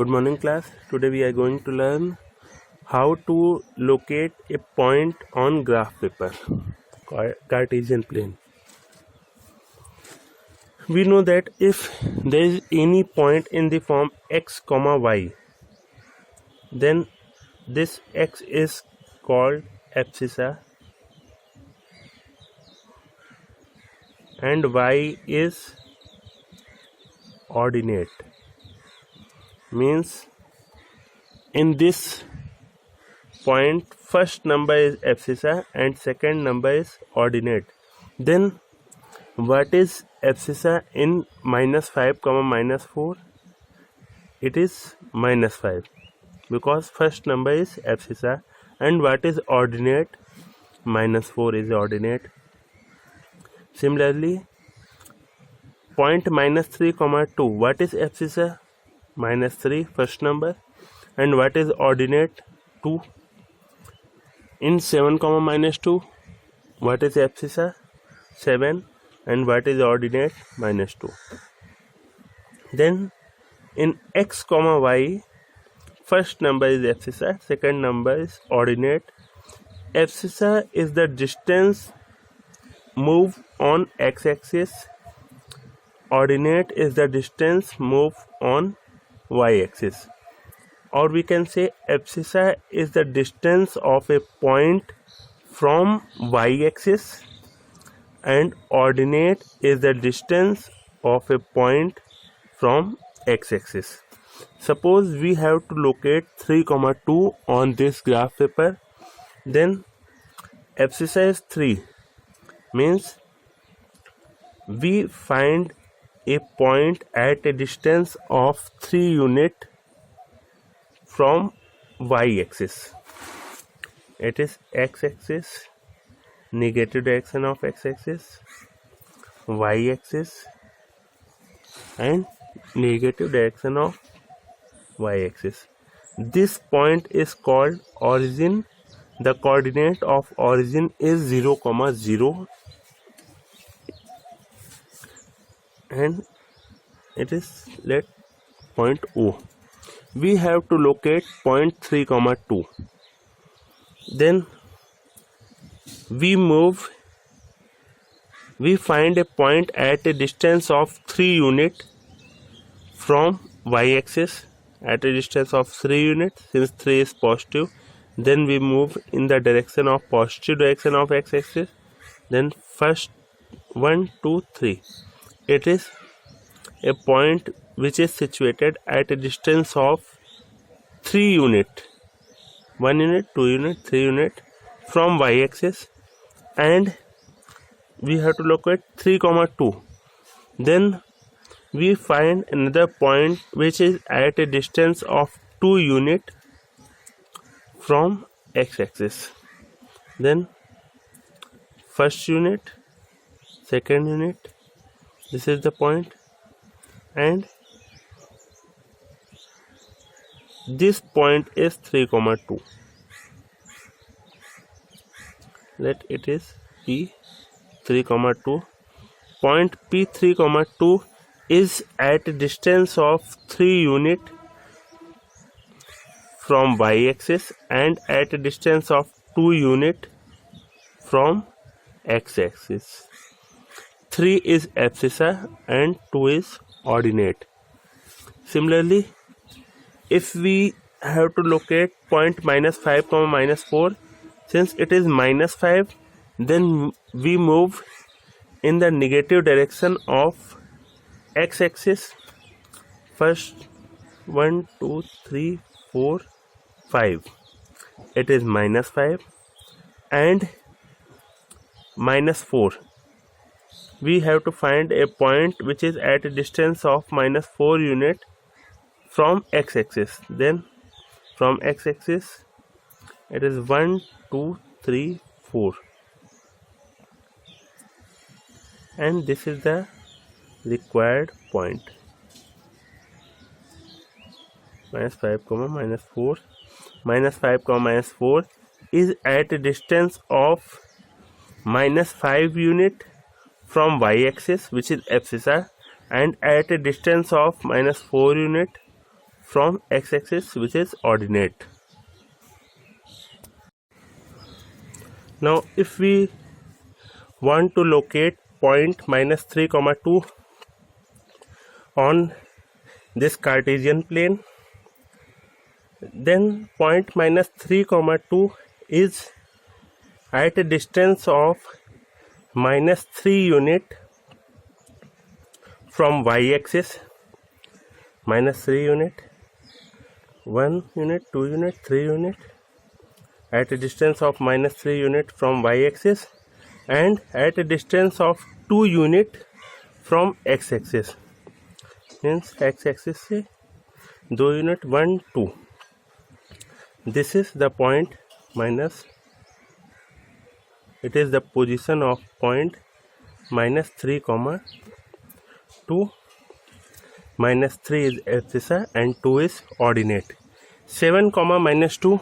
Good morning class. Today we are going to learn how to locate a point on graph paper, Cartesian plane. We know that if there is any point in the form x comma y, then this x is called abscissa and y is ordinate. Means in this point first number is abscissa and second number is ordinate. Then what is abscissa in -5 comma -4? It is -5 because first number is abscissa. And what is ordinate? -4 is ordinate. Similarly, point -3 comma 2, what is abscissa? -3 first number. And what is ordinate? 2. In 7 comma -2, what is abscissa? 7. And what is ordinate? -2. Then in x comma y, first number is abscissa, second number is ordinate. Abscissa is the distance moved on x-axis. Ordinate is the distance moved on y-axis. Or we can say abscissa is the distance of a point from y-axis and ordinate is the distance of a point from x-axis. Suppose we have to locate 3 comma 2 on this graph paper. Then abscissa is 3, means we find a point at a distance of 3 unit from y-axis. It is x-axis, negative direction of x-axis, y-axis and negative direction of y-axis. This point is called origin. The coordinate of origin is 0 comma 0 and it is let point O. We have to locate point 3 comma 2. Then we find a point at a distance of 3 unit from y-axis, at a distance of 3 units, since 3 is positive. Then we move in the direction of positive direction of x-axis. Then first 1 2 3, it is a point which is situated at a distance of 3 unit, 1 unit, 2 unit, 3 unit from y-axis, and we have to locate 3 comma 2. Then we find another point which is at a distance of 2 unit from x-axis. Then first unit, second unit, this is the point, and this point is 3 comma 2. Let it is P 3 comma 2. Point P 3 comma 2 is at a distance of 3 unit from y-axis and at a distance of 2 unit from x-axis. 3 is abscissa and 2 is ordinate. Similarly, if we have to locate point -5 comma -4, since it is -5, then we move in the negative direction of x-axis. First 1 2 3 4 5, it is -5 and -4. We have to find a point which is at a distance of -4 unit from x-axis. Then from x-axis it is 1 2 3 4 and this is the required point. -5 comma -4, -5 comma -4 is at a distance of -5 unit from y-axis, which is abscissa, and at a distance of -4 unit from x-axis, which is ordinate. Now if we want to locate point -3, 2 on this Cartesian plane, then point -3, 2 is at a distance of -3 unit from y-axis. -3 unit, 1 unit, 2 unit, 3 unit, at a distance of -3 unit from y-axis, and at a distance of 2 unit from x-axis. Means x-axis से 2 unit, 1, 2. This is the point minus. It is the position of point -3, 2. -3 is abscissa and 2 is ordinate. 7, -2.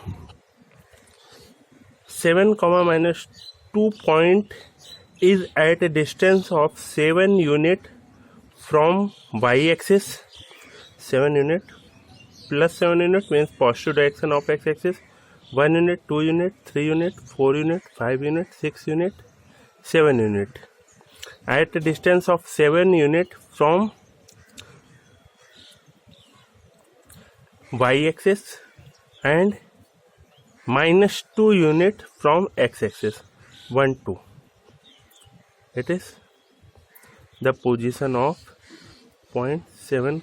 7, -2 point is at a distance of 7 unit from y-axis. 7 unit plus 7 unit means positive direction of x-axis. 1 unit, 2 unit, 3 unit, 4 unit, 5 unit, 6 unit, 7 unit. At a distance of 7 unit from y-axis and -2 unit from x-axis. 1, 2. It is the position of point 7,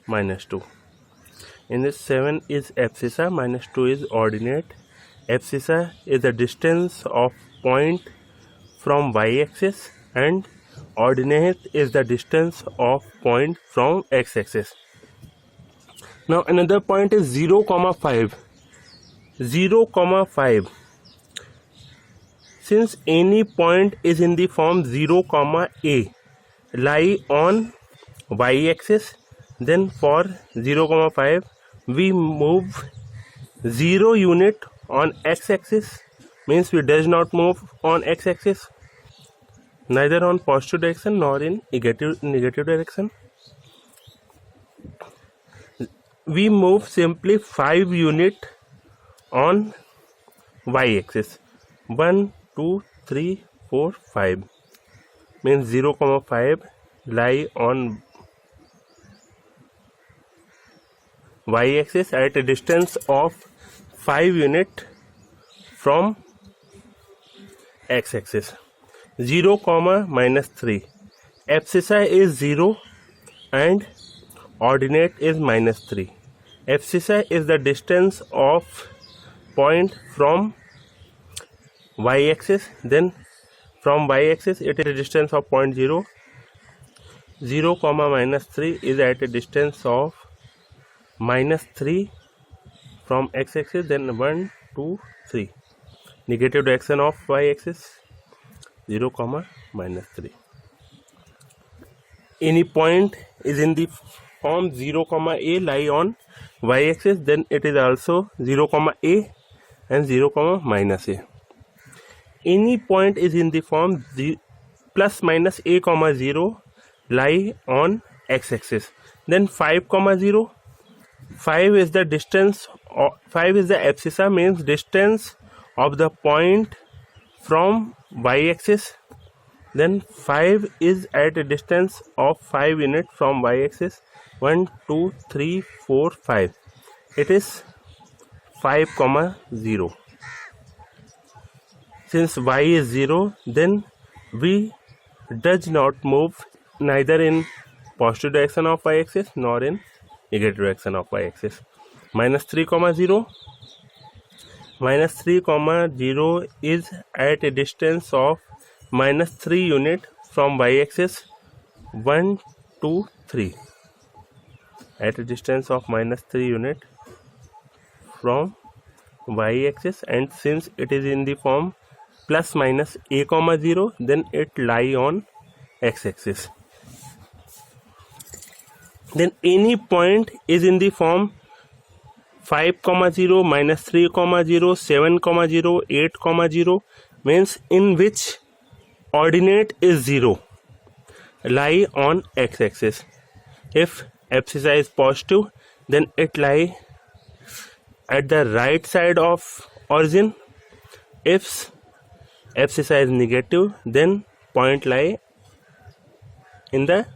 -2. In this, 7 is abscissa, -2 is ordinate. Abscissa is the distance of point from y-axis and ordinate is the distance of point from x-axis. Now another point is 0, 5. 0, 5. Since any point is in the form 0, a lie on y-axis, then for 0, 5 we move 0 unit on x-axis. Means we does not move on x-axis, neither on positive direction nor in negative direction. We move simply 5 unit on y-axis. 1, 2, 3, 4, 5. Means 0, 5 lie on y-axis at a distance of 5 unit from x-axis. 0, -3. Abscissa is 0 and ordinate is -3. Abscissa is the distance of point from y-axis. Then from y-axis it is a distance of point 0. 0, -3 is at a distance of -3 from x-axis. Then 1, 2, 3. Negative direction of y-axis. 0, -3. Any point is in the form 0, a lie on y-axis, then it is also 0, a and 0, -a. Any point is in the form plus minus a, 0 lie on x-axis. Then 5, 0. 5 is the distance. 5 is the abscissa, means distance of the point from y-axis. Then 5 is at a distance of 5 unit from y-axis. 1, 2, 3, 4, 5. It is 5, 0. Since y is 0, then we does not move neither in positive direction of y-axis nor in negative direction of y-axis. -3, 0. -3, 0 is at a distance of -3 unit from y-axis. 1, 2, 3. At a distance of -3 unit from y-axis, and since it is in the form plus minus a, 0, then it lie on x-axis. Then any point is in the form 5, 0, -3, 0, 7, 0, 8, 0, means in which ordinate is 0, lie on x-axis. If abscissa is positive, then it lie at the right side of origin. If abscissa is negative, then point lie in the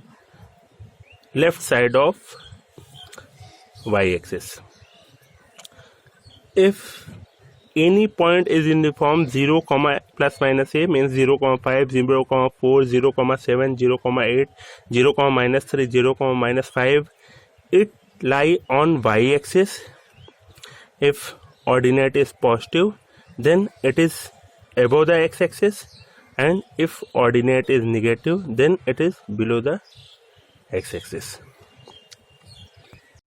left side of y-axis. If any point is in the form 0, plus minus a means 0, 5, 0, 4, 0, 7, 0, 8, 0, minus 3, 0, minus 5, it lie on y-axis. If ordinate is positive, then it is above the x-axis, and if ordinate is negative, then it is below the x-axis.